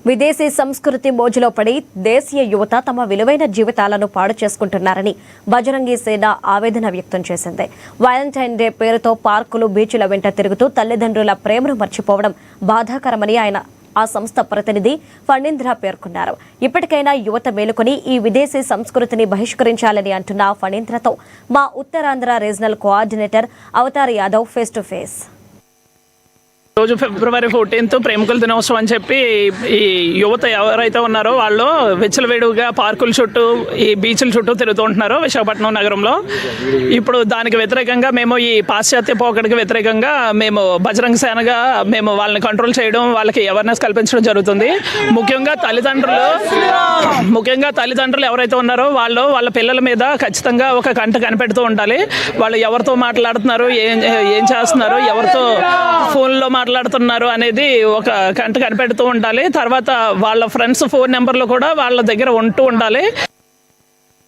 విదేశీ సంస్కృతి మోజులో పడి దేశీయ యువత తమ విలువైన జీవితాలను పాడు చేసుకుంటున్నారని బజరంగి సేన ఆవేదన వ్యక్తం చేసింది. వాలంటైన్ డే పేరుతో పార్కులు, బీచ్ల వెంట తిరుగుతూ తల్లిదండ్రుల ప్రేమను మర్చిపోవడం బాధాకరమని ఆ సంస్థ ప్రతినిధి ఫణీంద్ర పేర్కొన్నారు. ఇప్పటికైనా యువత మేలుకొని ఈ విదేశీ సంస్కృతిని బహిష్కరించాలని అంటున్న ఫణీంద్రతో మా Uttarandhra regional coordinator Avatar Yadav face to face. రోజు ఫిబ్రవరి 14 ప్రేమికుల దినోత్సవం అని చెప్పి ఈ యువత ఎవరైతే ఉన్నారో వాళ్ళు విచ్చలవిడిగా పార్కుల చుట్టూ, ఈ బీచ్ల చుట్టూ తిరుగుతూ ఉంటున్నారు విశాఖపట్నం నగరంలో. ఇప్పుడు దానికి వ్యతిరేకంగా మేము ఈ పాశ్చాత్య పోకడికి వ్యతిరేకంగా మేము బజరంగ సేనగా మేము వాళ్ళని కంట్రోల్ చేయడం, వాళ్ళకి అవేర్నెస్ కల్పించడం జరుగుతుంది. ముఖ్యంగా తల్లిదండ్రులు ఎవరైతే ఉన్నారో వాళ్ళు వాళ్ళ పిల్లల మీద ఖచ్చితంగా ఒక కంట కనిపెడుతూ ఉండాలి. వాళ్ళు ఎవరితో మాట్లాడుతున్నారు, ఏం చేస్తున్నారు, ఎవరితో ఫోన్లో మాట్లాడుతున్నారు అనేది ఒక కంట కనిపెడుతూ ఉండాలి. తర్వాత వాళ్ళ ఫ్రెండ్స్ ఫోన్ నెంబర్లు కూడా వాళ్ళ దగ్గర ఉంటూ ఉండాలి.